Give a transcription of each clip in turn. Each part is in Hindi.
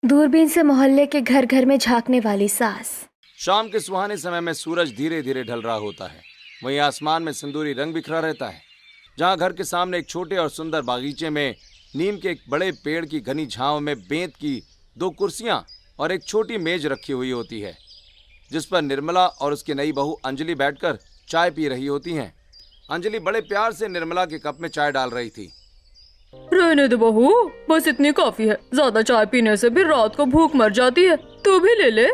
दूरबीन से मोहल्ले के घर घर में झांकने वाली सास। शाम के सुहाने समय में सूरज धीरे धीरे ढल रहा होता है। वहीं आसमान में सिंदूरी रंग बिखरा रहता है। जहां घर के सामने एक छोटे और सुंदर बागीचे में नीम के एक बड़े पेड़ की घनी छांव में बेंत की 2 कुर्सियां और एक छोटी मेज रखी हुई होती है, जिस पर निर्मला और उसकी नई बहू अंजलि बैठकर चाय पी रही होती हैं। अंजलि बड़े प्यार से निर्मला के कप में चाय डाल रही थी। रहने दो बहू, बस इतनी काफी है। ज्यादा चाय पीने से भी रात को भूख मर जाती है। तू भी ले ले।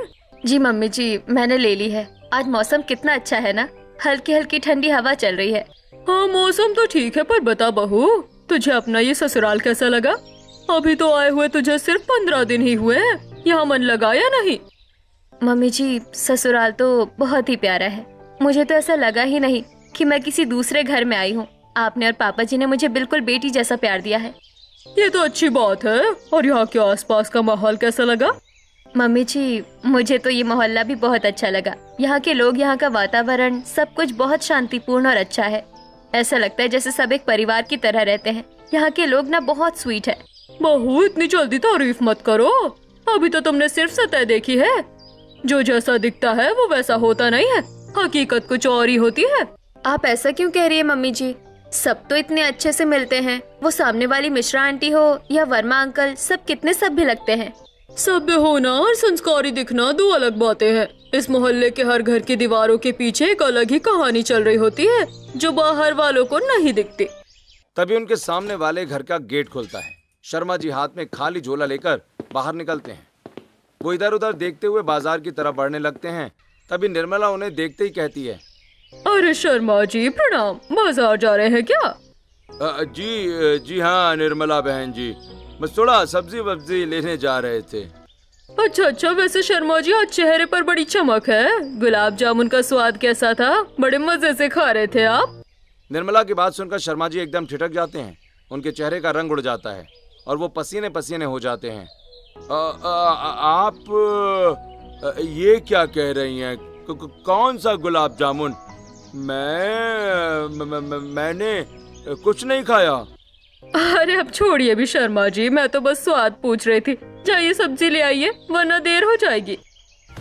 जी मम्मी जी, मैंने ले ली है। आज मौसम कितना अच्छा है ना, हल्की हल्की ठंडी हवा चल रही है। हाँ मौसम तो ठीक है, पर बता बहू, तुझे अपना ये ससुराल कैसा लगा? अभी तो आए हुए तुझे सिर्फ 15 दिन ही हुए हैं। यहाँ मन लगा या नहीं? मम्मी जी, ससुराल तो बहुत ही प्यारा है। मुझे तो ऐसा लगा ही नहीं कि मैं किसी दूसरे घर में आई हूँ। आपने और पापा जी ने मुझे बिल्कुल बेटी जैसा प्यार दिया है। ये तो अच्छी बात है। और यहाँ के आसपास का माहौल कैसा लगा? मम्मी जी, मुझे तो ये मोहल्ला भी बहुत अच्छा लगा। यहाँ के लोग, यहाँ का वातावरण, सब कुछ बहुत शांतिपूर्ण और अच्छा है। ऐसा लगता है जैसे सब एक परिवार की तरह रहते हैं। यहाँ के लोग ना बहुत स्वीट है। बहू, इतनी जल्दी तारीफ मत करो। अभी तो तुमने सिर्फ सतह देखी है। जो जैसा दिखता है वो वैसा होता नहीं है। हकीकत कुछ और ही होती है। आप ऐसा क्यों कह रही है मम्मी जी? सब तो इतने अच्छे से मिलते हैं। वो सामने वाली मिश्रा आंटी हो या वर्मा अंकल, सब कितने सभ्य लगते हैं। सभ्य होना और संस्कारी दिखना 2 अलग बातें हैं। इस मोहल्ले के हर घर की दीवारों के पीछे एक अलग ही कहानी चल रही होती है, जो बाहर वालों को नहीं दिखती। तभी उनके सामने वाले घर का गेट खुलता है। शर्मा जी हाथ में खाली झोला लेकर बाहर निकलते हैं। वो इधर उधर देखते हुए बाजार की तरफ बढ़ने लगते हैं। तभी निर्मला उन्हें देखते ही कहती है, अरे शर्मा जी प्रणाम, बाजार जा रहे हैं क्या? जी हाँ निर्मला बहन जी, बस थोड़ा सब्जी वब्जी लेने जा रहे थे। अच्छा, वैसे शर्मा जी आज चेहरे पर बड़ी चमक है। गुलाब जामुन का स्वाद कैसा था? बड़े मजे से खा रहे थे आप? निर्मला की बात सुनकर शर्मा जी एकदम ठिठक जाते हैं। उनके चेहरे का रंग उड़ जाता है और वो पसीने पसीने हो जाते हैं। आप ये क्या कह रही हैं? कौन सा गुलाब जामुन? मैंने कुछ नहीं खाया। अरे अब छोड़िए भी शर्मा जी, मैं तो बस स्वाद पूछ रही थी। जाइए सब्जी ले आइए, वरना देर हो जाएगी।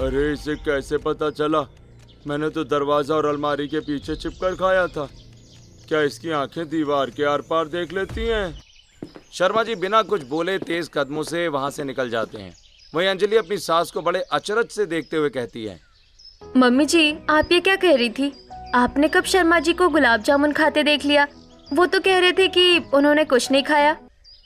अरे इसे कैसे पता चला? मैंने तो दरवाजा और अलमारी के पीछे छिपकर खाया था। क्या इसकी आंखें दीवार के आर पार देख लेती हैं? शर्मा जी बिना कुछ बोले तेज कदमों से वहां से निकल जाते हैं। वहीं अंजलि अपनी सास को बड़े अचरज से देखते हुए कहती है, मम्मी जी, आप ये क्या कह रही थी? आपने कब शर्मा जी को गुलाब जामुन खाते देख लिया? वो तो कह रहे थे कि उन्होंने कुछ नहीं खाया।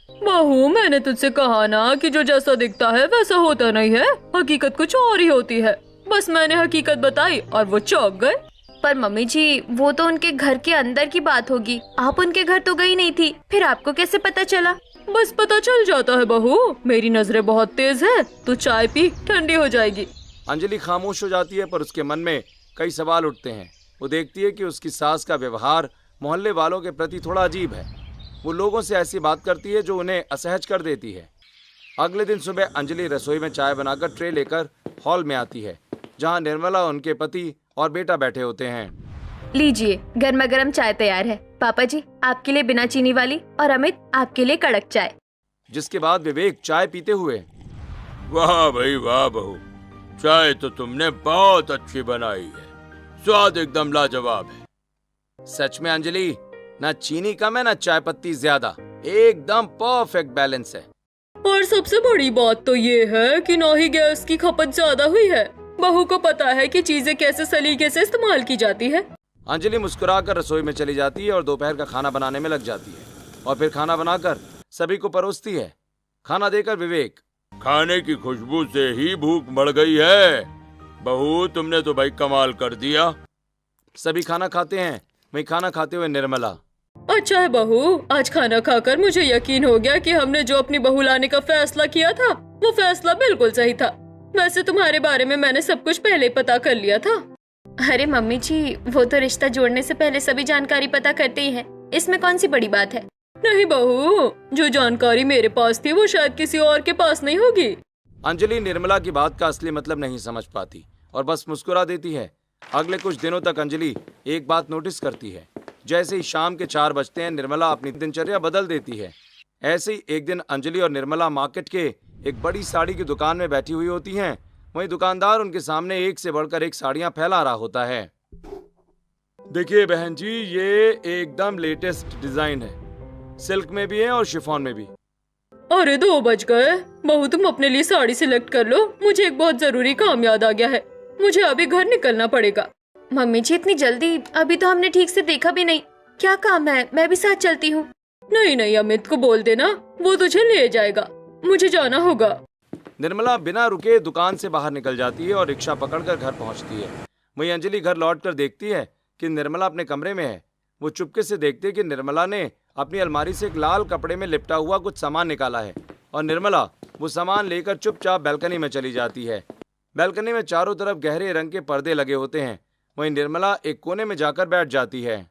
बहू, मैंने तुझसे कहा ना कि जो जैसा दिखता है वैसा होता नहीं है। हकीकत कुछ और ही होती है। बस मैंने हकीकत बताई और वो चौंक गए। पर मम्मी जी, वो तो उनके घर के अंदर की बात होगी। आप उनके घर तो गई नहीं थी, फिर आपको कैसे पता चला? बस पता चल जाता है बहू, मेरी नजरें बहुत तेज है। तू चाय पी, ठंडी हो जाएगी। अंजलि खामोश हो जाती है, पर उसके मन में कई सवाल उठते हैं। वो देखती है कि उसकी सास का व्यवहार मोहल्ले वालों के प्रति थोड़ा अजीब है। वो लोगों से ऐसी बात करती है जो उन्हें असहज कर देती है। अगले दिन सुबह अंजलि रसोई में चाय बनाकर ट्रे लेकर हॉल में आती है, जहां निर्मला, उनके पति और बेटा बैठे होते हैं। लीजिए, गर्मा गर्म चाय तैयार है। पापा जी, आपके लिए बिना चीनी वाली, और अमित आपके लिए कड़क चाय। जिसके बाद विवेक चाय पीते हुए, वाह भाई वाह बहू, चाय तो तुमने बहुत अच्छी बनाई है। स्वाद एकदम लाजवाब है। सच में अंजलि, ना चीनी कम है ना चाय पत्ती ज्यादा, एकदम परफेक्ट बैलेंस है। और सबसे बड़ी बात तो ये है कि ना ही गैस की खपत ज्यादा हुई है। बहू को पता है कि चीजें कैसे सलीके से इस्तेमाल की जाती है। अंजलि मुस्कुराकर रसोई में चली जाती है और दोपहर का खाना बनाने में लग जाती है और फिर खाना बनाकर सभी को परोसती है। खाना देकर विवेक, खाने की खुशबू से ही भूख बढ़ गई है। बहू, तुमने तो भाई कमाल कर दिया। सभी खाना खाते हैं। वहीं खाना खाते हुए निर्मला, अच्छा है बहू, आज खाना खाकर मुझे यकीन हो गया कि हमने जो अपनी बहू लाने का फैसला किया था वो फैसला बिल्कुल सही था। वैसे तुम्हारे बारे में मैंने सब कुछ पहले पता कर लिया था। अरे मम्मी जी, वो तो रिश्ता जोड़ने से पहले सभी जानकारी पता करते ही है। इसमें कौन सी बड़ी बात है? नहीं बहू, जो जानकारी मेरे पास थी वो शायद किसी और के पास नहीं होगी। अंजलि निर्मला की बात का असली मतलब नहीं समझ पाती और बस मुस्कुरा देती है। अगले कुछ दिनों तक अंजलि एक बात नोटिस करती है। जैसे ही शाम के 4 बजते हैं, निर्मला अपनी दिनचर्या बदल देती है। ऐसे ही एक दिन अंजलि और निर्मला मार्केट के एक बड़ी साड़ी की दुकान में बैठी हुई होती हैं। वहीं दुकानदार उनके सामने एक से बढ़कर एक साड़ियां फैला रहा होता है। देखिए बहन जी, ये एकदम लेटेस्ट डिजाइन है, सिल्क में भी है और शिफॉन में भी। अरे 2 बज गए। बहू तुम अपने लिए साड़ी सिलेक्ट कर लो, मुझे एक बहुत जरूरी काम याद आ गया है, मुझे अभी घर निकलना पड़ेगा। मम्मी जी इतनी जल्दी? अभी तो हमने ठीक से देखा भी नहीं। क्या काम है? मैं भी साथ चलती हूँ। नहीं नहीं, अमित को बोल देना, वो तुझे ले जाएगा, मुझे जाना होगा। निर्मला बिना रुके दुकान से बाहर निकल जाती है और रिक्शा पकड़कर घर पहुंचती है। वहीं अंजलि घर लौटकर देखती है कि निर्मला अपने कमरे में है। वो चुपके से देखती है कि निर्मला ने अपनी अलमारी से एक लाल कपड़े में लिपटा हुआ कुछ सामान निकाला है और निर्मला वो सामान लेकर चुपचाप बैल्कनी में चली जाती है। बैल्कनी में चारों तरफ गहरे रंग के पर्दे लगे होते हैं। वहीं निर्मला एक कोने में जाकर बैठ जाती है।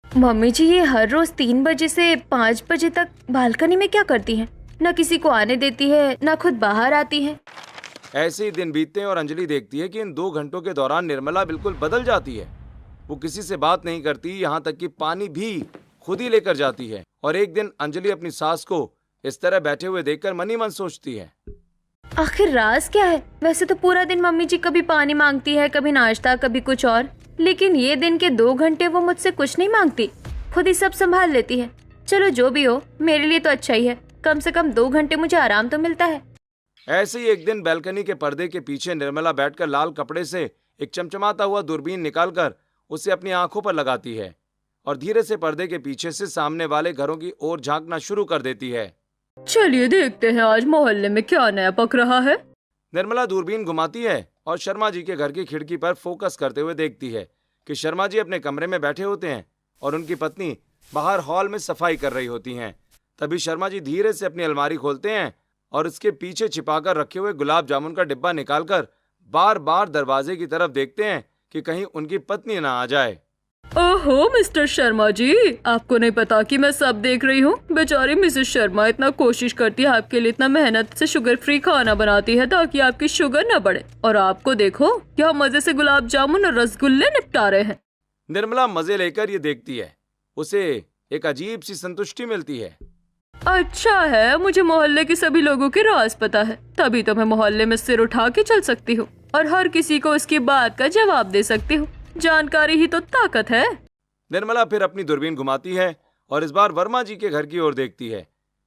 मम्मी जी ये हर रोज 3 बजे से 5 बजे तक बालकनी में क्या करती हैं? न किसी को आने देती है, न खुद बाहर आती है। ऐसे ही दिन बीतते हैं और अंजलि देखती है कि इन 2 घंटों के दौरान निर्मला बिल्कुल बदल जाती है। वो किसी से बात नहीं करती, यहाँ तक कि पानी भी खुद ही लेकर जाती है। और एक दिन अंजलि अपनी सास को इस तरह बैठे हुए देखकर मन ही मन सोचती है, आखिर राज क्या है? वैसे तो पूरा दिन मम्मी जी कभी पानी मांगती है, कभी नाश्ता, कभी कुछ और, लेकिन ये दिन के 2 घंटे वो मुझसे कुछ नहीं मांगती, खुद ही सब संभाल लेती है। चलो जो भी हो, मेरे लिए तो अच्छा ही है, कम से कम 2 घंटे मुझे आराम तो मिलता है। ऐसे ही एक दिन बैल्कनी के पर्दे के पीछे निर्मला बैठकर लाल कपड़े से एक चमचमाता हुआ दूरबीन निकालकर उसे अपनी आंखों पर लगाती है और धीरे से पर्दे के पीछे से सामने वाले घरों की ओर झांकना शुरू कर देती है। चलिए देखते हैं आज मोहल्ले में क्या नया पक रहा है। निर्मला दूरबीन घुमाती है और शर्मा जी के घर की खिड़की पर फोकस करते हुए देखती है कि शर्मा जी अपने कमरे में बैठे होते हैं और उनकी पत्नी बाहर हॉल में सफाई कर रही होती हैं। तभी शर्मा जी धीरे से अपनी अलमारी खोलते हैं और उसके पीछे छिपाकर रखे हुए गुलाब जामुन का डिब्बा निकालकर बार बार दरवाजे की तरफ देखते हैं कि कहीं उनकी पत्नी ना आ जाए। ओहो मिस्टर शर्मा जी, आपको नहीं पता कि मैं सब देख रही हूँ। बेचारी मिसेस शर्मा इतना कोशिश करती है आपके लिए, इतना मेहनत से शुगर फ्री खाना बनाती है ताकि आपकी शुगर न बढ़े, और आपको देखो क्या मजे से गुलाब जामुन और रसगुल्ले निपटा रहे हैं। निर्मला मजे लेकर ये देखती है, उसे एक अजीब सी संतुष्टि मिलती है। अच्छा है, मुझे मोहल्ले के सभी लोगों के राज पता है, तभी तो मैं मोहल्ले में सिर उठा के चल सकती हूँ और हर किसी को उसकी बात का जवाब दे सकती हूँ। जानकारी ही तो ताकत है। निर्मला फिर अपनी दूरबीन घुमाती है और इस बार वर्मा जी के घर की ओर देखती है,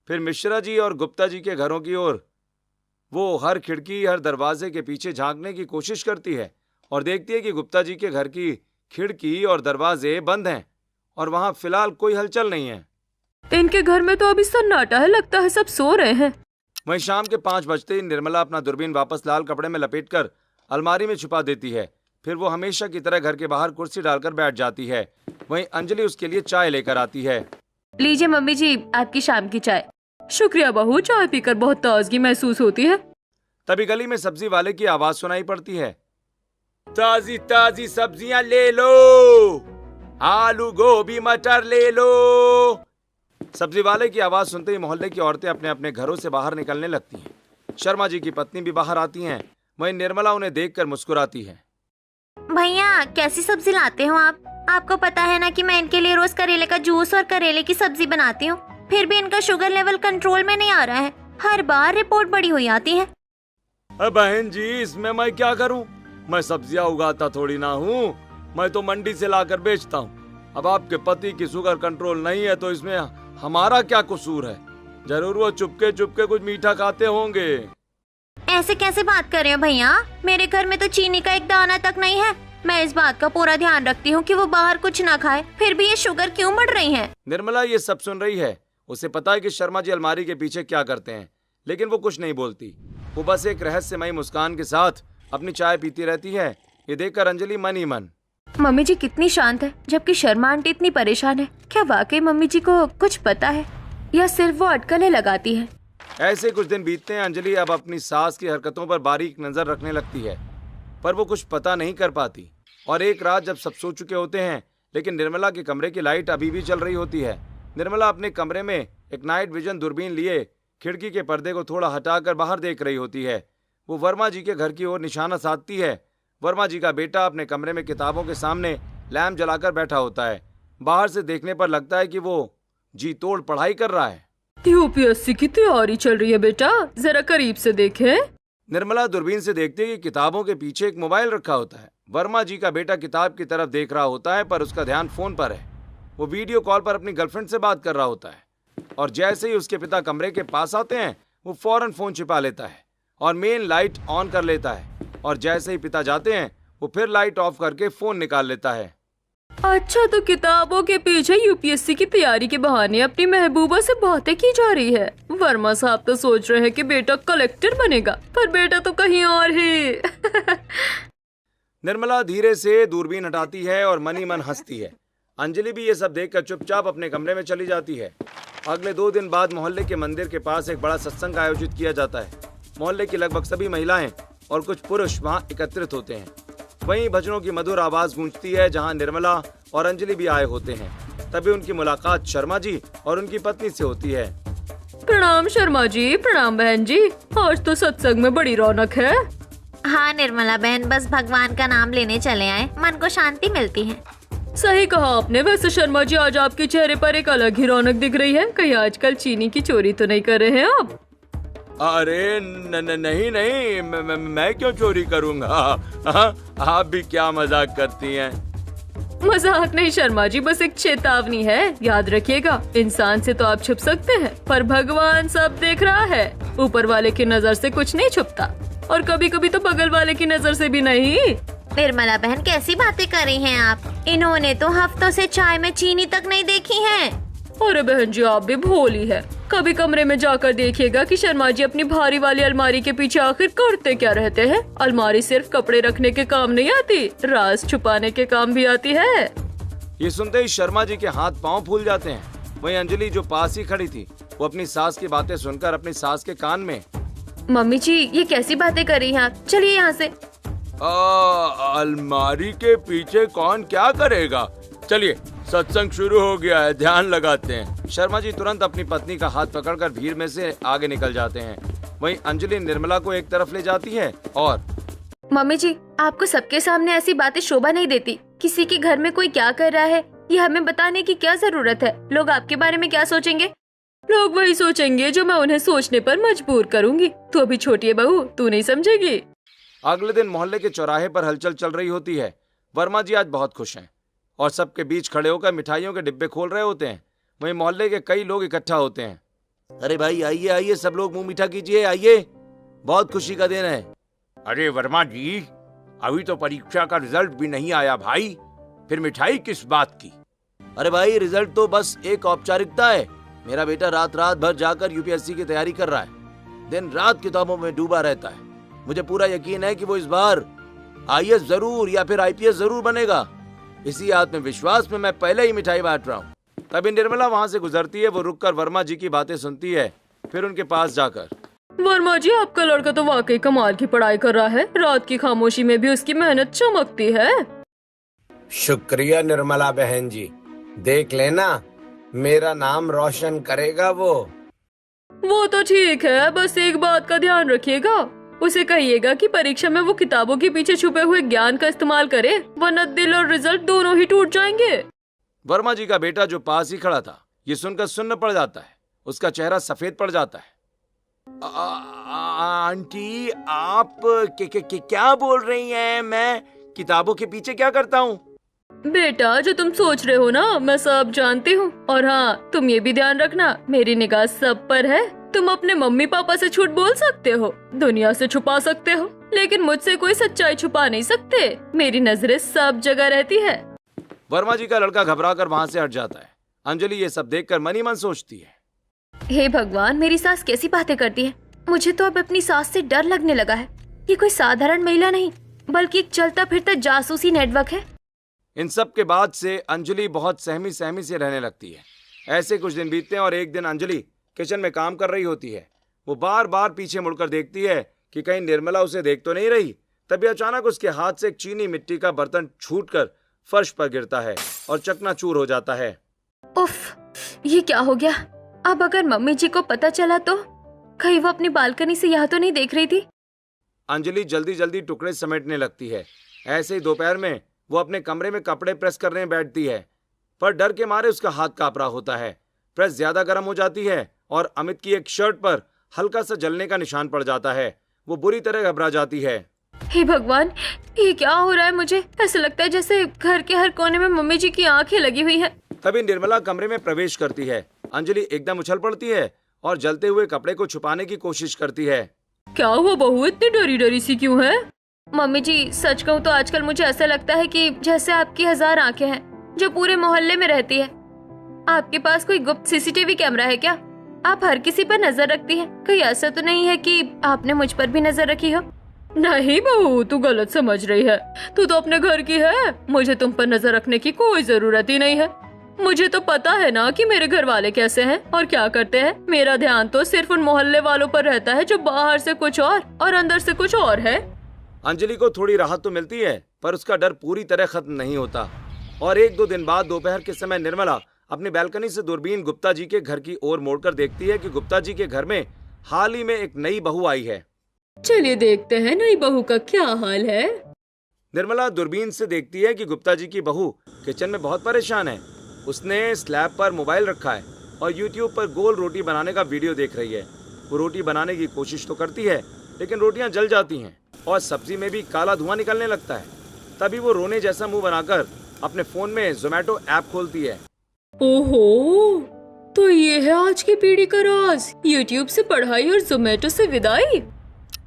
फिर मिश्रा जी और गुप्ता जी के घरों की ओर। वो हर खिड़की, हर दरवाजे के पीछे झांकने की कोशिश करती है और देखती है कि गुप्ता जी के घर की खिड़की और दरवाजे बंद हैं और वहां फिलहाल कोई हलचल नहीं है। इनके घर में तो अभी सन्नाटा है, लगता है सब सो रहे हैं। वहीं शाम के 5 बजते ही निर्मला अपना दूरबीन वापस लाल कपड़े में लपेटकर अलमारी में छुपा देती है। फिर वो हमेशा की तरह घर के बाहर कुर्सी डालकर बैठ जाती है। वहीं अंजलि उसके लिए चाय लेकर आती है। लीजिए मम्मी जी, आपकी शाम की चाय। शुक्रिया बहू, चाय पीकर बहुत ताजगी महसूस होती है। तभी गली में सब्जी वाले की आवाज सुनाई पड़ती है, ताजी ताजी सब्जियां ले लो, आलू गोभी मटर ले लो। सब्जी वाले की आवाज सुनते ही मोहल्ले की औरतें अपने अपने घरों से बाहर निकलने लगती हैं। शर्मा जी की पत्नी भी बाहर आती हैं। वहीं निर्मला उन्हें देखकर मुस्कुराती है। भैया कैसी सब्जी लाते हो आप? आपको पता है ना कि मैं इनके लिए रोज करेले का जूस और करेले की सब्जी बनाती हूँ, फिर भी इनका शुगर लेवल कंट्रोल में नहीं आ रहा है, हर बार रिपोर्ट बड़ी हुई आती है। बहन जी, इसमें मैं क्या करूं? मैं सब्जियां उगाता थोड़ी ना हूँ, मैं तो मंडी से लाकर बेचता हूँ। अब आपके पति की शुगर कंट्रोल नहीं है तो इसमें हमारा क्या कसूर है? जरूर वो चुपके चुपके कुछ मीठा खाते होंगे। ऐसे कैसे बात कर रहे हो भैया? मेरे घर में तो चीनी का एक दाना तक नहीं है। मैं इस बात का पूरा ध्यान रखती हूँ कि वो बाहर कुछ ना खाए, फिर भी ये शुगर क्यों बढ़ रही है? निर्मला ये सब सुन रही है। उसे पता है कि शर्मा जी अलमारी के पीछे क्या करते हैं, लेकिन वो कुछ नहीं बोलती। वो बस एक रहस्यमयी मुस्कान के साथ अपनी चाय पीती रहती है। ये देखकर अंजलि मन ही मन, मम्मी जी कितनी शांत है, जबकि शर्मा आंटी इतनी परेशान है। क्या वाकई मम्मी जी को कुछ पता है या सिर्फ वो अटकलें लगाती है? ऐसे कुछ दिन बीतते हैं। अंजलि अब अपनी सास की हरकतों पर बारीक नजर रखने लगती है, पर वो कुछ पता नहीं कर पाती। और एक रात जब सब सो चुके होते हैं, लेकिन निर्मला के कमरे की लाइट अभी भी चल रही होती है। निर्मला अपने कमरे में एक नाइट विजन दूरबीन लिए खिड़की के पर्दे को थोड़ा हटाकर बाहर देख रही होती है। वो वर्मा जी के घर की ओर निशाना साधती है। वर्मा जी का बेटा अपने कमरे में किताबों के सामने लैम्प जलाकर बैठा होता है। बाहर से देखने पर लगता है कि वो जी तोड़ पढ़ाई कर रहा है। यूपीएससी की तैयारी चल रही है बेटा, जरा करीब से देखें। निर्मला दूरबीन से देखती है कि किताबों के पीछे एक मोबाइल रखा होता है। वर्मा जी का बेटा किताब की तरफ देख रहा होता है, पर उसका ध्यान फोन पर है। वो वीडियो कॉल पर अपनी गर्लफ्रेंड से बात कर रहा होता है, और जैसे ही उसके पिता कमरे के पास आते हैं, वो फौरन फोन छिपा लेता है और मेन लाइट ऑन कर लेता है, और जैसे ही पिता जाते हैं, वो फिर लाइट ऑफ करके फोन निकाल लेता है। अच्छा, तो किताबों के पीछे यूपीएससी की तैयारी के बहाने अपनी महबूबा से बातें की जा रही है। वर्मा साहब तो सोच रहे हैं कि बेटा कलेक्टर बनेगा, पर बेटा तो कहीं और ही। निर्मला धीरे से दूरबीन हटाती है और मनी मन हंसती है। अंजलि भी ये सब देखकर चुपचाप अपने कमरे में चली जाती है। अगले 2 दिन बाद मोहल्ले के मंदिर के पास एक बड़ा सत्संग आयोजित किया जाता है। मोहल्ले की लगभग सभी महिलाएं और कुछ पुरुष वहां एकत्रित होते हैं। वहीं भजनों की मधुर आवाज गूंजती है, जहां निर्मला और अंजलि भी आए होते हैं। तभी उनकी मुलाकात शर्मा जी और उनकी पत्नी से होती है। प्रणाम शर्मा जी। प्रणाम बहन जी, आज तो सत्संग में बड़ी रौनक है। हाँ निर्मला बहन, बस भगवान का नाम लेने चले आए, मन को शांति मिलती है। सही कहा आपने। वैसे शर्मा जी, आज आपके चेहरे पर एक अलग ही रौनक दिख रही है। कहीं आजकल चीनी की चोरी तो नहीं कर रहे हैं आप? अरे नहीं, मैं क्यों चोरी करूंगा? आप भी क्या मजाक करती हैं? मजाक नहीं शर्मा जी, बस एक चेतावनी है। याद रखिएगा, इंसान से तो आप छुप सकते हैं, पर भगवान सब देख रहा है। ऊपर वाले की नजर से कुछ नहीं छुपता, और कभी कभी तो बगल वाले की नजर से भी नहीं। निर्मला बहन, कैसी बातें कर रही हैं आप? इन्होंने तो हफ्तों से चाय में चीनी तक नहीं देखी है। अरे बहन जी, आप भी भोली है। कभी कमरे में जाकर देखिएगा कि शर्मा जी अपनी भारी वाली अलमारी के पीछे आखिर करते क्या रहते हैं। अलमारी सिर्फ कपड़े रखने के काम नहीं आती, राज छुपाने के काम भी आती है। ये सुनते ही शर्मा जी के हाथ पांव फूल जाते हैं। वहीं अंजलि जो पास ही खड़ी थी, वो अपनी सास की बातें सुनकर अपनी सास के कान में, मम्मी जी ये कैसी बातें कर रही हैं आप, चलिए यहाँ से। अलमारी के पीछे कौन क्या करेगा? चलिए, सत्संग शुरू हो गया है, ध्यान लगाते हैं। शर्मा जी तुरंत अपनी पत्नी का हाथ पकड़कर भीड़ में से आगे निकल जाते हैं। वहीं अंजलि निर्मला को एक तरफ ले जाती है और, मम्मी जी आपको सबके सामने ऐसी बातें शोभा नहीं देती। किसी के घर में कोई क्या कर रहा है ये हमें बताने की क्या जरूरत है? लोग आपके बारे में क्या सोचेंगे? लोग वही सोचेंगे जो मैं उन्हें सोचने पर मजबूर करूंगी। तू अभी छोटी है बहू, तू नहीं समझेगी। अगले दिन मोहल्ले के चौराहे पर हलचल चल रही होती है। वर्मा जी आज बहुत खुश हैं और सबके बीच खड़े होकर मिठाइयों के डिब्बे खोल रहे होते हैं। वहीं मोहल्ले के कई लोग इकट्ठा होते हैं। अरे भाई आइए आइए, सब लोग मुंह मीठा कीजिए, आइए, बहुत खुशी का दिन है। अरे वर्मा जी, अभी तो परीक्षा का रिजल्ट भी नहीं आया भाई, फिर मिठाई किस बात की? अरे भाई, रिजल्ट तो बस एक औपचारिकता है। मेरा बेटा रात रात भर जाकर यूपीएससी की तैयारी कर रहा है, दिन रात किताबों में डूबा रहता है। मुझे पूरा यकीन है कि वो इस बार आईएएस जरूर या फिर आईपीएस जरूर बनेगा। इसी आत्मविश्वास में मैं पहले ही मिठाई बांट रहा हूँ। तभी निर्मला वहाँ से गुजरती है। वो रुककर वर्मा जी की बातें सुनती है, फिर उनके पास जाकर, वर्मा जी आपका लड़का तो वाकई कमाल की पढ़ाई कर रहा है। रात की खामोशी में भी उसकी मेहनत चमकती है। शुक्रिया निर्मला बहन जी, देख लेना मेरा नाम रोशन करेगा वो तो ठीक है, बस एक बात का ध्यान रखिएगा, उसे कहिएगा कि परीक्षा में वो किताबों के पीछे छुपे हुए ज्ञान का इस्तेमाल करे, वरना दिल और रिजल्ट दोनों ही टूट जाएंगे। वर्मा जी का बेटा जो पास ही खड़ा था, ये सुनकर सुन्न पड़ जाता है। उसका चेहरा सफेद पड़ जाता है। आंटी, आप क्या बोल रही हैं? मैं किताबों के पीछे क्या करता हूँ? बेटा, जो तुम सोच रहे हो ना, मैं सब जानती हूँ। और हाँ, तुम ये भी ध्यान रखना, मेरी निगाह सब पर है। तुम अपने मम्मी पापा से झूठ बोल सकते हो, दुनिया से छुपा सकते हो, लेकिन मुझसे कोई सच्चाई छुपा नहीं सकते। मेरी नजरें सब जगह रहती है। वर्मा जी का लड़का घबराकर वहाँ से हट जाता है। अंजलि ये सब देखकर मनी मन सोचती है, हे भगवान, मेरी सास कैसी बातें करती है। मुझे तो अब अपनी सास से डर लगने लगा है। ये कोई साधारण महिला नहीं, बल्कि एक चलता फिरता जासूसी नेटवर्क है। इन सब के बाद से अंजलि बहुत सहमी सहमी से रहने लगती है। ऐसे कुछ दिन बीतते हैं और एक दिन अंजलि किचन में काम कर रही होती है। वो बार बार पीछे मुड़कर देखती है कि कहीं निर्मला उसे देख तो नहीं रही। तभी अचानक उसके हाथ से एक चीनी मिट्टी का बर्तन छूटकर फर्श पर गिरता है और चकनाचूर हो जाता है। उफ, ये क्या हो गया? अब अगर मम्मी जी को पता चला तो? कहीं वो अपनी बालकनी से यहाँ तो नहीं देख रही थी? अंजलि जल्दी जल्दी टुकड़े समेटने लगती है। ऐसे ही दोपहर में वो अपने कमरे में कपड़े प्रेस करने बैठती है, पर डर के मारे उसका हाथ कांप रहा होता है। प्रेस ज्यादा गर्म हो जाती है और अमित की एक शर्ट पर हल्का सा जलने का निशान पड़ जाता है। वो बुरी तरह घबरा जाती है। हे भगवान, ये क्या हो रहा है? मुझे ऐसा लगता है जैसे घर के हर कोने में मम्मी जी की आंखें लगी हुई हैं। तभी निर्मला कमरे में प्रवेश करती है। अंजलि एकदम उछल पड़ती है और जलते हुए कपड़े को छुपाने की कोशिश करती है। क्या हुआ बहू, इतनी डरी डरी सी क्यों है? मम्मी जी, सच कहूँ तो आजकल मुझे ऐसा लगता है कि जैसे आपकी 1000 आंखें हैं जो पूरे मोहल्ले में रहती है। आपके पास कोई गुप्त सीसीटीवी कैमरा है क्या? आप हर किसी पर नजर रखती हैं। कहीं ऐसा तो नहीं है कि आपने मुझ पर भी नजर रखी हो? नहीं बहू, तू गलत समझ रही है। तू तो अपने घर की है, मुझे तुम पर नजर रखने की कोई जरूरत ही नहीं है। मुझे तो पता है ना कि मेरे घर वाले कैसे हैं और क्या करते हैं। मेरा ध्यान तो सिर्फ उन मोहल्ले वालों पर रहता है जो बाहर से कुछ और अंदर से कुछ और है। अंजलि को थोड़ी राहत तो मिलती है, पर उसका डर पूरी तरह खत्म नहीं होता। और 1-2 दिन बाद दोपहर के समय निर्मला अपनी बैल्कनी से दूरबीन गुप्ता जी के घर की ओर मोड़कर देखती है कि गुप्ता जी के घर में हाल ही में एक नई बहू आई है। चलिए देखते हैं नई बहू का क्या हाल है। निर्मला दूरबीन से देखती है कि गुप्ता जी की बहू किचन में बहुत परेशान है। उसने स्लैब पर मोबाइल रखा है और YouTube पर गोल रोटी बनाने का वीडियो देख रही है। वो रोटी बनाने की कोशिश तो करती है, लेकिन रोटियां जल जाती हैं और सब्जी में भी काला धुआं निकलने लगता है। तभी वो रोने जैसा मुंह बनाकर अपने फोन में जोमेटो ऐप खोलती है। ओहो, तो ये है आज की पीढ़ी का राज, YouTube से पढ़ाई और जोमेटो से विदाई।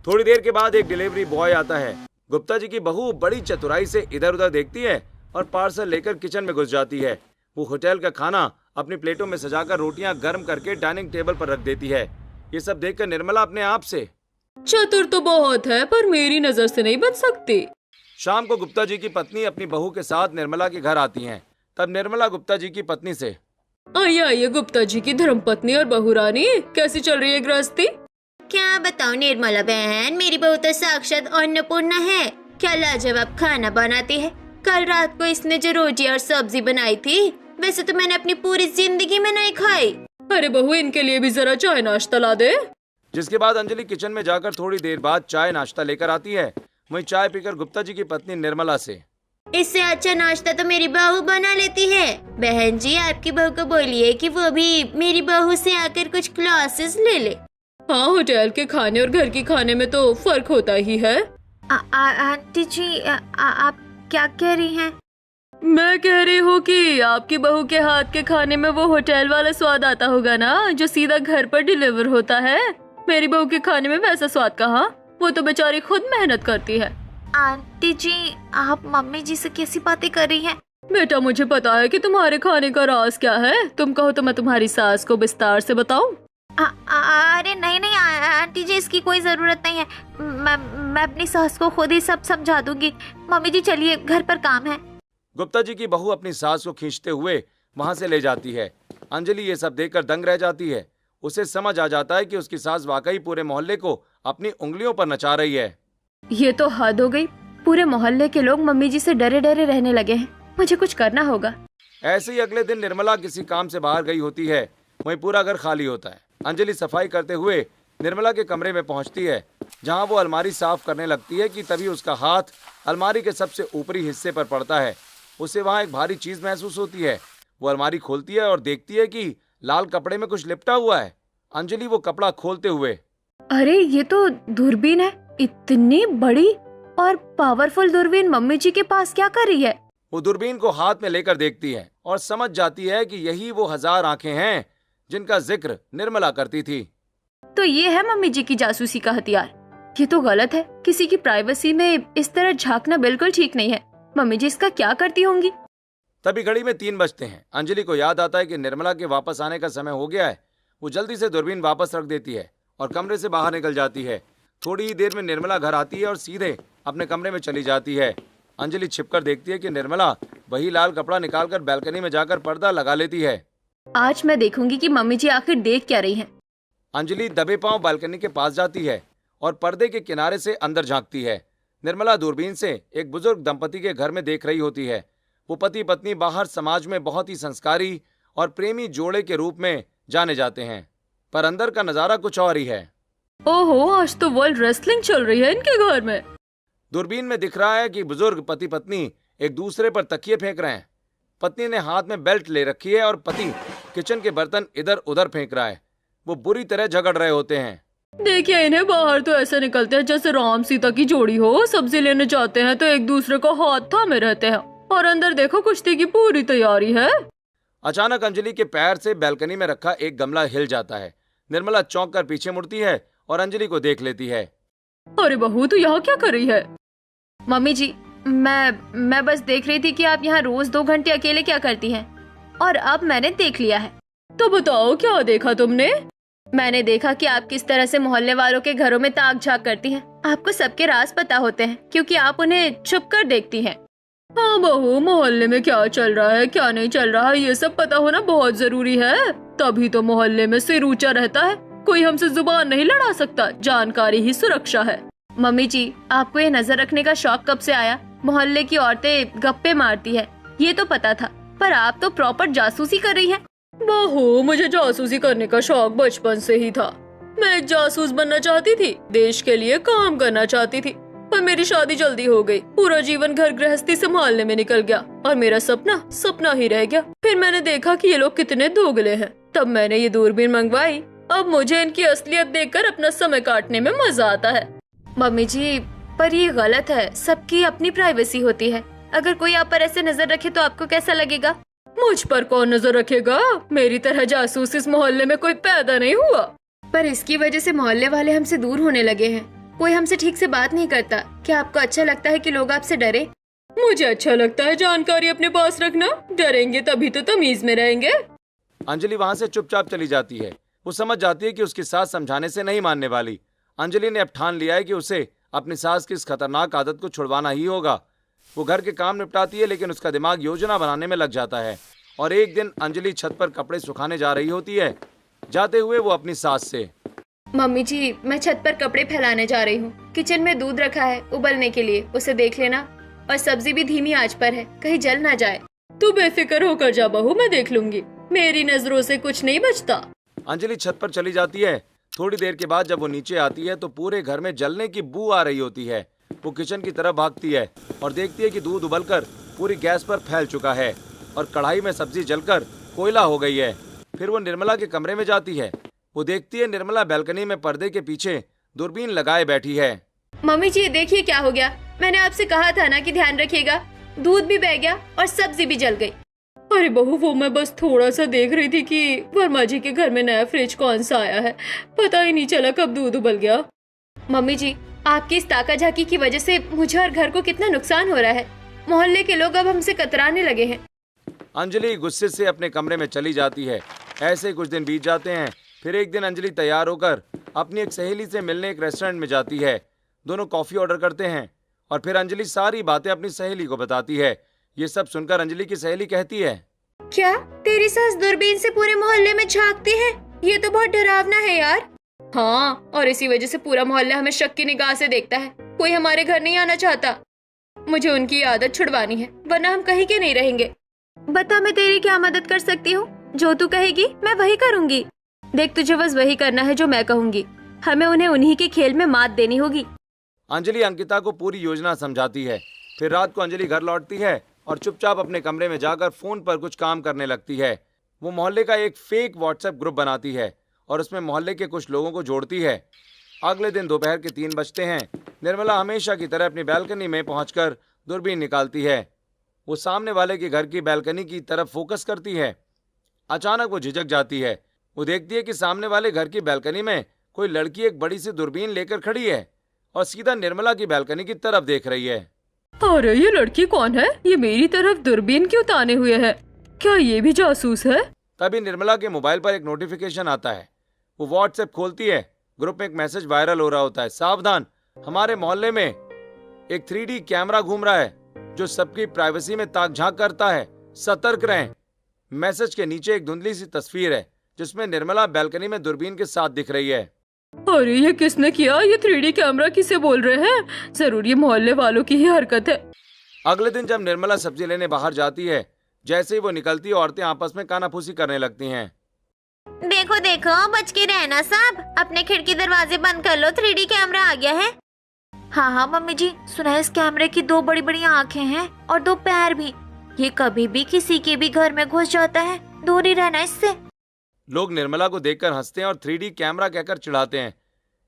थोड़ी देर के बाद एक डिलीवरी बॉय आता है। गुप्ता जी की बहू बड़ी चतुराई से इधर उधर देखती है और पार्सल लेकर किचन में घुस जाती है। वो होटल का खाना अपनी प्लेटों में सजाकर रोटियां गर्म करके डाइनिंग टेबल पर रख देती है। ये सब देखकर निर्मला अपने आप से, चतुर तो बहुत है पर मेरी नजर से नहीं बच सकती। शाम को गुप्ता जी की पत्नी अपनी बहू के साथ निर्मला के घर आती हैं। तब निर्मला गुप्ता जी की पत्नी से, आइए आइए गुप्ता जी की धर्मपत्नी और बहू रानी, कैसी चल रही है गृहस्थी? क्या बताऊं निर्मला बहन, मेरी बहू तो साक्षात अन्नपूर्णा है। क्या लाजवाब खाना बनाती है। कल रात को इसने जो रोटी और सब्जी बनाई थी, वैसे तो मैंने अपनी पूरी जिंदगी में नहीं खाई। अरे बहू, इनके लिए भी जरा चाय नाश्ता ला दे। जिसके बाद अंजलि किचन में जाकर थोड़ी देर बाद चाय नाश्ता लेकर आती है। वहीं चाय पीकर गुप्ता जी की पत्नी निर्मला से, इससे अच्छा नाश्ता तो मेरी बहू बना लेती है। बहन जी, आपकी बहू को बोलिए कि वो भी मेरी बहू से आकर कुछ क्लासेस ले ले। हाँ, होटल के खाने और घर के खाने में तो फर्क होता ही है। आंटी जी, आप क्या कह रही हैं? मैं कह रही हूँ कि आपकी बहू के हाथ के खाने में वो होटल वाला स्वाद आता होगा ना, जो सीधा घर पर डिलीवर होता है। मेरी बहू के खाने में वैसा स्वाद कहाँ, वो तो बेचारी खुद मेहनत करती है। आंटी जी, आप मम्मी जी से कैसी बातें कर रही हैं? बेटा, मुझे पता है कि तुम्हारे खाने का राज क्या है। तुम कहो तो मैं तुम्हारी सास को विस्तार से बताऊं। अरे नहीं नहीं आंटी जी, इसकी कोई जरूरत नहीं है। मैं अपनी सास को खुद ही सब समझा दूंगी। मम्मी जी चलिए, घर पर काम है। गुप्ता जी की बहू अपनी सास को खींचते हुए वहां से ले जाती है। अंजलि ये सब देखकर दंग रह जाती है। उसे समझ आ जाता है कि उसकी सास वाकई पूरे मोहल्ले को अपनी उंगलियों पर नचा रही है। ये तो हद हो गई। पूरे मोहल्ले के लोग मम्मी जी से डरे डरे रहने लगे हैं। मुझे कुछ करना होगा। ऐसे ही अगले दिन निर्मला किसी काम से बाहर गई होती है। वहीं पूरा घर खाली होता है। अंजलि सफाई करते हुए निर्मला के कमरे में पहुंचती है, जहां वो अलमारी साफ करने लगती है कि तभी उसका हाथ अलमारी के सबसे ऊपरी हिस्से पर पड़ता है। उसे वहां एक भारी चीज महसूस होती है। वो अलमारी खोलती है और देखती है कि लाल कपड़े में कुछ लिपटा हुआ है। अंजलि वो कपड़ा खोलते हुए, अरे ये तो दूरबीन है। इतनी बड़ी और पावरफुल दूरबीन मम्मी जी के पास क्या कर रही है? वो दूरबीन को हाथ में लेकर देखती है और समझ जाती है कि यही वो 1000 आंखें हैं जिनका जिक्र निर्मला करती थी। तो ये है मम्मी जी की जासूसी का हथियार। ये तो गलत है। किसी की प्राइवेसी में इस तरह झांकना बिल्कुल ठीक नहीं है। मम्मी जी इसका क्या करती होंगी? तभी घड़ी में 3 बजते हैं। अंजलि को याद आता है कि निर्मला के वापस आने का समय हो गया है। वो जल्दी से दूरबीन वापस रख देती है और कमरे से बाहर निकल जाती है। थोड़ी ही देर में निर्मला घर आती है और सीधे अपने कमरे में चली जाती है। अंजलि छिपकर देखती है कि निर्मला वही लाल कपड़ा निकालकर बैल्कनी में जाकर पर्दा लगा लेती है। आज मैं देखूंगी कि मम्मी जी आखिर देख क्या रही हैं। अंजलि दबे पांव बालकनी के पास जाती है और पर्दे के किनारे से अंदर झांकती है। निर्मला दूरबीन से एक बुजुर्ग दंपति के घर में देख रही होती है। वो पति पत्नी बाहर समाज में बहुत ही संस्कारी और प्रेमी जोड़े के रूप में जाने जाते हैं, पर अंदर का नजारा कुछ और ही है। ओहो, आज तो वर्ल्ड रेसलिंग चल रही है इनके घर में। दूरबीन में दिख रहा है कि बुजुर्ग पति पत्नी एक दूसरे पर तकिए फेंक रहे हैं। पत्नी ने हाथ में बेल्ट ले रखी है और पति किचन के बर्तन इधर उधर फेंक रहा है। वो बुरी तरह झगड़ रहे होते हैं। देखिए, इन्हें बाहर तो ऐसे निकलते हैं जैसे राम सीता की जोड़ी हो। सब्जी लेने जाते हैं तो एक दूसरे को हाथ थामे रहते हैं, और अंदर देखो कुश्ती की पूरी तैयारी है। अचानक अंजलि के पैर से बैल्कनी में रखा एक गमला हिल जाता है। निर्मला चौंक कर पीछे मुड़ती है और अंजलि को देख लेती है। अरे बहू, तू यहाँ क्या कर रही है? मम्मी जी, मैं बस देख रही थी कि आप यहाँ रोज 2 घंटे अकेले क्या करती हैं, और अब मैंने देख लिया है। तो बताओ, क्या देखा तुमने? मैंने देखा कि आप किस तरह से मोहल्ले वालों के घरों में ताक झाक करती हैं। आपको सबके राज पता होते हैं क्योंकि आप उन्हें छुप कर देखती हैं। हाँ बहू, मोहल्ले में क्या चल रहा है क्या नहीं चल रहा है ये सब पता होना बहुत जरूरी है। तभी तो मोहल्ले में सिर ऊंचा रहता है। कोई हमसे जुबान नहीं लड़ा सकता। जानकारी ही सुरक्षा है। मम्मी जी, आपको ये नजर रखने का शौक कब से आया? मोहल्ले की औरतें गप्पे मारती है, ये तो पता था, पर आप तो प्रॉपर जासूसी कर रही हैं। बहू, मुझे जासूसी करने का शौक बचपन से ही था। मैं एक जासूस बनना चाहती थी, देश के लिए काम करना चाहती थी, पर मेरी शादी जल्दी हो गई। पूरा जीवन घर गृहस्थी संभालने में निकल गया और मेरा सपना सपना ही रह गया। फिर मैंने देखा कि ये लोग कितने दोगले हैं, तब मैंने ये दूरबीन मंगवाई। अब मुझे इनकी असलियत देखकर अपना समय काटने में मजा आता है। मम्मी जी, पर ये गलत है। सबकी अपनी प्राइवेसी होती है। अगर कोई आप पर ऐसे नजर रखे तो आपको कैसा लगेगा? मुझ पर कौन नजर रखेगा? मेरी तरह जासूस इस मोहल्ले में कोई पैदा नहीं हुआ। पर इसकी वजह से मोहल्ले वाले हमसे दूर होने लगे हैं। कोई हमसे ठीक से बात नहीं करता। क्या आपको अच्छा लगता है कि लोग आपसे डरे? मुझे अच्छा लगता है जानकारी अपने पास रखना। डरेंगे तभी तो तमीज में रहेंगे। अंजलि वहाँ से चुपचाप चली जाती है। वो समझ जाती है कि उसकी सास समझाने से नहीं मानने वाली। अंजलि ने अब ठान लिया है कि उसे अपनी सास की इस खतरनाक आदत को छुड़वाना ही होगा। वो घर के काम निपटाती है, लेकिन उसका दिमाग योजना बनाने में लग जाता है। और एक दिन अंजलि छत पर कपड़े सुखाने जा रही होती है। जाते हुए वो अपनी सास से, मम्मी जी, मैं छत पर कपड़े फैलाने जा रही हूँ। किचन में दूध रखा है उबलने के लिए, उसे देख लेना। और सब्जी भी धीमी आंच पर है, कहीं जल ना जाए। तू बेफिक्र होकर जा बहू, मैं देख लूंगी। मेरी नजरों से कुछ नहीं बचता। अंजलि छत पर चली जाती है। थोड़ी देर के बाद जब वो नीचे आती है तो पूरे घर में जलने की बू आ रही होती है। वो किचन की तरफ भागती है और देखती है कि दूध उबलकर पूरी गैस पर फैल चुका है और कढ़ाई में सब्जी जलकर कोयला हो गई है। फिर वो निर्मला के कमरे में जाती है। वो देखती है निर्मला बैल्कनी में पर्दे के पीछे दूरबीन लगाए बैठी है। मम्मी जी, देखिए क्या हो गया। मैंने आपसे कहा था ना कि ध्यान रखिएगा। दूध भी बह गया और सब्जी भी जल गई। अरे बहू, वो मैं बस थोड़ा सा देख रही थी कि वर्मा जी के घर में नया फ्रिज कौन सा आया है। पता ही नहीं चला कब दूध उबल गया। मम्मी जी, आपकी इस ताका झाकी की वजह से मुझे और घर को कितना नुकसान हो रहा है। मोहल्ले के लोग अब हमसे कतराने लगे हैं। अंजलि गुस्से से अपने कमरे में चली जाती है। ऐसे कुछ दिन बीत जाते हैं। फिर एक दिन अंजलि तैयार होकर अपनी एक सहेली से मिलने एक रेस्टोरेंट में जाती है। दोनों कॉफी ऑर्डर करते हैं और फिर अंजलि सारी बातें अपनी सहेली को बताती है। ये सब सुनकर अंजलि की सहेली कहती है, क्या तेरी सास दूरबीन से पूरे मोहल्ले में झांकती है? ये तो बहुत डरावना है यार। हाँ, और इसी वजह से पूरा मोहल्ला हमें शक की निगाह से देखता है। कोई हमारे घर नहीं आना चाहता। मुझे उनकी आदत छुड़वानी है, वरना हम कहीं के नहीं रहेंगे। बता, मैं तेरी क्या मदद कर सकती हूँ? जो तू कहेगी मैं वही करूँगी। देख, तुझे बस वही करना है जो मैं कहूँगी। हमें उन्हें उन्हीं के खेल में मात देनी होगी। अंजलि अंकिता को पूरी योजना समझाती है। फिर रात को अंजलि घर लौटती है और चुपचाप अपने कमरे में जाकर फोन पर कुछ काम करने लगती है। वो मोहल्ले का एक फेक व्हाट्सएप ग्रुप बनाती है और उसमें मोहल्ले के कुछ लोगों को जोड़ती है। अगले दिन दोपहर के 3 बजते हैं। निर्मला हमेशा की तरह अपनी बैल्कनी में पहुंचकर दूरबीन निकालती है। वो सामने वाले के घर की बैल्कनी की तरफ फोकस करती है। अचानक वो झिझक जाती है। वो देखती है कि सामने वाले घर की बैल्कनी में कोई लड़की एक बड़ी सी दूरबीन लेकर खड़ी है और सीधा निर्मला की बैल्कनी की तरफ देख रही है। अरे ये लड़की कौन है? ये मेरी तरफ दूरबीन क्यों ताने हुए है? क्या ये भी जासूस है? तभी निर्मला के मोबाइल पर एक नोटिफिकेशन आता है। वो व्हाट्सएप खोलती है। ग्रुप में एक मैसेज वायरल हो रहा होता है, सावधान, हमारे मोहल्ले में एक 3D कैमरा घूम रहा है जो सबकी प्राइवेसी में ताक झांक करता है, सतर्क रहें। मैसेज के नीचे एक धुंधली सी तस्वीर है जिसमें निर्मला बैल्कनी में दूरबीन के साथ दिख रही है। अरे ये किसने किया? ये 3D कैमरा किसे बोल रहे हैं? जरूर ये मोहल्ले वालों की ही हरकत है। अगले दिन जब निर्मला सब्जी लेने बाहर जाती है, जैसे ही वो निकलती है औरतें आपस में कानाफूसी करने लगती हैं। देखो देखो, बच के रहना सब। अपने खिड़की दरवाजे बंद कर लो, 3D कैमरा आ गया है। हाँ हाँ मम्मी जी, सुना है इस कैमरे की 2 बड़ी बड़ी आँखें हैं और 2 पैर भी। ये कभी भी किसी के भी घर में घुस जाता है, दूर ही रहना इससे। लोग निर्मला को देखकर हंसते हैं और 3D कैमरा कहकर चिढ़ाते हैं।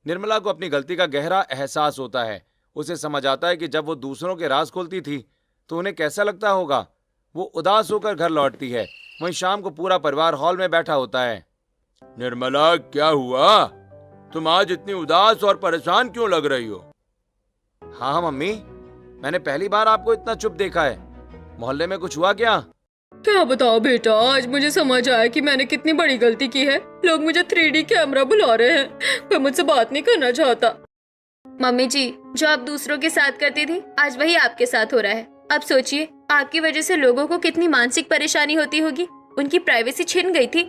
निर्मला को अपनी गलती का गहरा एहसास होता है। उसे समझ आता है कि जब वो दूसरों के राज खोलती थी तो उन्हें कैसा लगता होगा। वो उदास होकर घर लौटती है। वहीं शाम को पूरा परिवार हॉल में बैठा होता है। निर्मला, क्या हुआ? तुम आज इतनी उदास और परेशान क्यों लग रही हो? हाँ मम्मी, मैंने पहली बार आपको इतना चुप देखा है। मोहल्ले में कुछ हुआ क्या? क्या बताओ बेटा, आज मुझे समझ आया कि मैंने कितनी बड़ी गलती की है। लोग मुझे 3D कैमरा बुला रहे हैं। मैं मुझसे बात नहीं करना चाहता। मम्मी जी, जो आप दूसरों के साथ करती थी आज वही आपके साथ हो रहा है। अब सोचिए, आपकी वजह से लोगों को कितनी मानसिक परेशानी होती होगी। उनकी प्राइवेसी छिन गई थी।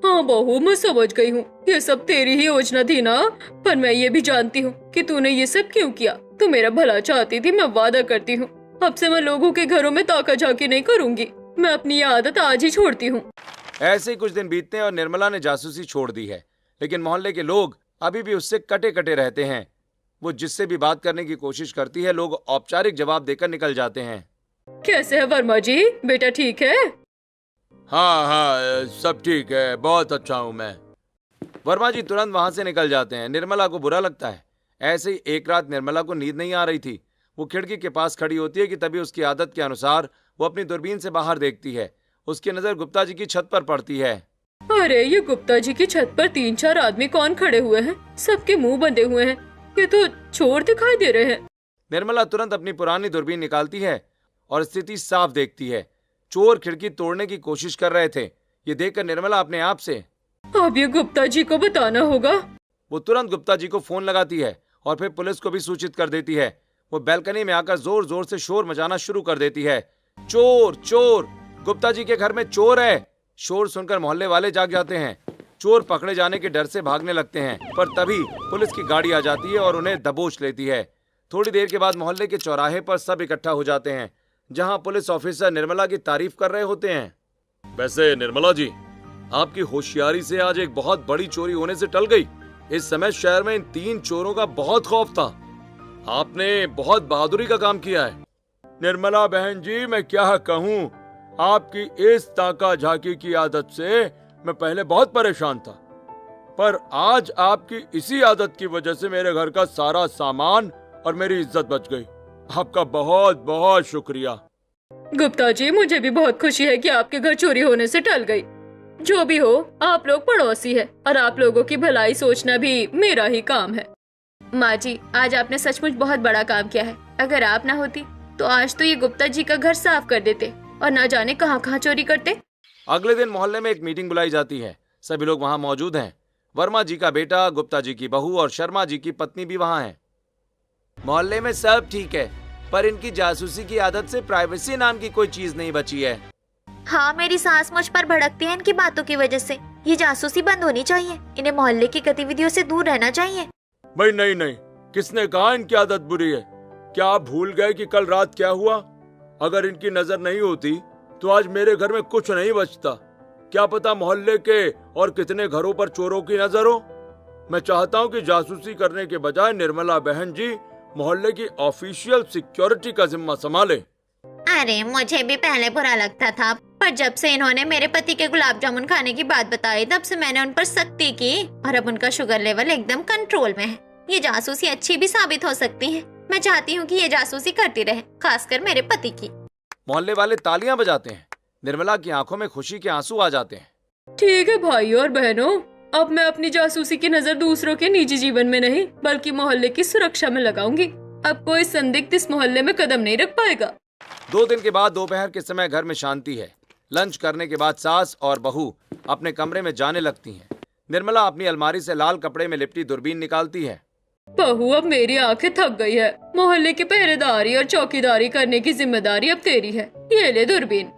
हाँ बहू, मैं समझ गई हूँ। ये सब तेरी ही योजना थी ना। पर मैं ये भी जानती हूँ कि तूने ये सब क्यों किया। तू मेरा भला चाहती थी। मैं वादा करती हूँ, अब से मैं लोगों के घरों में ताका झाकी नहीं करूँगी। मैं अपनी ये आदत आज ही छोड़ती हूँ। ऐसे ही कुछ दिन बीतते हैं और निर्मला ने जासूसी छोड़ दी है, लेकिन मोहल्ले के लोग अभी भी उससे कटे कटे रहते हैं। वो जिससे भी बात करने की कोशिश करती है, लोग औपचारिक जवाब देकर निकल जाते हैं। कैसे है वर्मा जी? बेटा ठीक है? हाँ हाँ, सब ठीक है, बहुत अच्छा हूँ मैं। वर्मा जी तुरंत वहां से निकल जाते हैं। निर्मला को बुरा लगता है। ऐसे ही एक रात निर्मला को नींद नहीं आ रही थी। वो खिड़की के पास खड़ी होती है कि तभी उसकी आदत के अनुसार वो अपनी दूरबीन से बाहर देखती है। उसकी नजर गुप्ता जी की छत पर पड़ती है। अरे, ये गुप्ता जी की छत पर 3-4 आदमी कौन खड़े हुए हैं? सबके मुंह बंधे हुए हैं। ये तो चोर दिखाई दे रहे हैं। निर्मला तुरंत अपनी पुरानी दूरबीन निकालती है और स्थिति साफ देखती है। चोर खिड़की तोड़ने की कोशिश कर रहे थे। ये देखकर निर्मला अपने आप से, अब ये गुप्ता जी को बताना होगा। वो तुरंत गुप्ता जी को फोन लगाती है और फिर पुलिस को भी सूचित कर देती है। वो बैल्कनी में आकर जोर जोर से शोर मचाना शुरू कर देती है। चोर चोर, गुप्ता जी के घर में चोर है। शोर सुनकर मोहल्ले वाले जाग जाते हैं। चोर पकड़े जाने के डर से भागने लगते हैं, पर तभी पुलिस की गाड़ी आ जाती है और उन्हें दबोच लेती है। थोड़ी देर के बाद मोहल्ले के चौराहे पर सब इकट्ठा हो जाते हैं, जहां पुलिस ऑफिसर निर्मला की तारीफ कर रहे होते हैं। वैसे निर्मला जी, आपकी होशियारी से आज एक बहुत बड़ी चोरी होने से टल गई। इस समय शहर में इन 3 चोरों का बहुत खौफ था। आपने बहुत बहादुरी का काम किया है। निर्मला बहन जी, मैं क्या कहूँ, आपकी इस ताका झाकी की आदत से मैं पहले बहुत परेशान था, पर आज आपकी इसी आदत की वजह से मेरे घर का सारा सामान और मेरी इज्जत बच गई। आपका बहुत बहुत शुक्रिया। गुप्ता जी, मुझे भी बहुत खुशी है कि आपके घर चोरी होने से टल गई। जो भी हो, आप लोग पड़ोसी है और आप लोगों की भलाई सोचना भी मेरा ही काम है। माँ जी, आज आपने सचमुच बहुत बड़ा काम किया है। अगर आप ना होती तो आज तो ये गुप्ता जी का घर साफ कर देते और ना जाने कहाँ कहाँ चोरी करते। अगले दिन मोहल्ले में एक मीटिंग बुलाई जाती है। सभी लोग वहां मौजूद हैं। वर्मा जी का बेटा, गुप्ता जी की बहू और शर्मा जी की पत्नी भी वहां हैं। मोहल्ले में सब ठीक है, पर इनकी जासूसी की आदत से प्राइवेसी नाम की कोई चीज नहीं बची है। हाँ, मेरी सास मुझ पर भड़कती है इनकी बातों की वजह से। ये जासूसी बंद होनी चाहिए। इन्हें मोहल्ले की गतिविधियों से दूर रहना चाहिए। भाई नहीं नहीं, किसने कहा इनकी आदत बुरी है? क्या आप भूल गए कि कल रात क्या हुआ? अगर इनकी नजर नहीं होती तो आज मेरे घर में कुछ नहीं बचता। क्या पता मोहल्ले के और कितने घरों पर चोरों की नजर हो। मैं चाहता हूँ कि जासूसी करने के बजाय निर्मला बहन जी मोहल्ले की ऑफिशियल सिक्योरिटी का जिम्मा संभाले। अरे, मुझे भी पहले बुरा लगता था, पर जब से इन्होंने मेरे पति के गुलाब जामुन खाने की बात बताई, तब से मैंने उन पर सख्ती की और अब उनका शुगर लेवल एकदम कंट्रोल में है। ये जासूसी अच्छी भी साबित हो सकती है। मैं चाहती हूँ कि ये जासूसी करती रहे, खासकर मेरे पति की। मोहल्ले वाले तालियां बजाते हैं। निर्मला की आंखों में खुशी के आंसू आ जाते हैं। ठीक है भाइयों और बहनों, अब मैं अपनी जासूसी की नजर दूसरों के निजी जीवन में नहीं बल्कि मोहल्ले की सुरक्षा में लगाऊंगी। अब कोई संदिग्ध इस मोहल्ले में कदम नहीं रख पाएगा। 2 दिन के बाद दोपहर के समय घर में शांति है। लंच करने के बाद सास और बहू अपने कमरे में जाने लगती हैं। निर्मला अपनी अलमारी से लाल कपड़े में लिपटी दूरबीन निकालती है। बहू, अब मेरी आंखें थक गई है। मोहल्ले की पहरेदारी और चौकीदारी करने की जिम्मेदारी अब तेरी है। ये ले दूरबीन।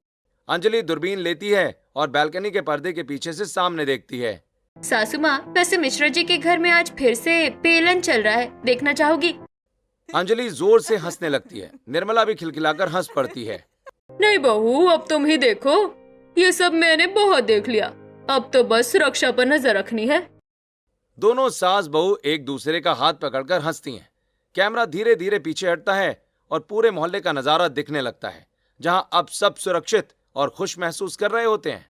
अंजलि दूरबीन लेती है और बैल्कनी के पर्दे के पीछे से सामने देखती है। सासू माँ, वैसे मिश्रा जी के घर में आज फिर से पेलन चल रहा है, देखना चाहोगी? अंजलि जोर से हंसने लगती है। निर्मला भी खिलखिलाकर हंस पड़ती है। नहीं बहू, अब तुम ही देखो। ये सब मैंने बहुत देख लिया। अब तो बस सुरक्षा पर नजर रखनी है। दोनों सास बहू एक दूसरे का हाथ पकड़कर हंसती हैं। कैमरा धीरे धीरे पीछे हटता है और पूरे मोहल्ले का नजारा दिखने लगता है, जहां अब सब सुरक्षित और खुश महसूस कर रहे होते हैं।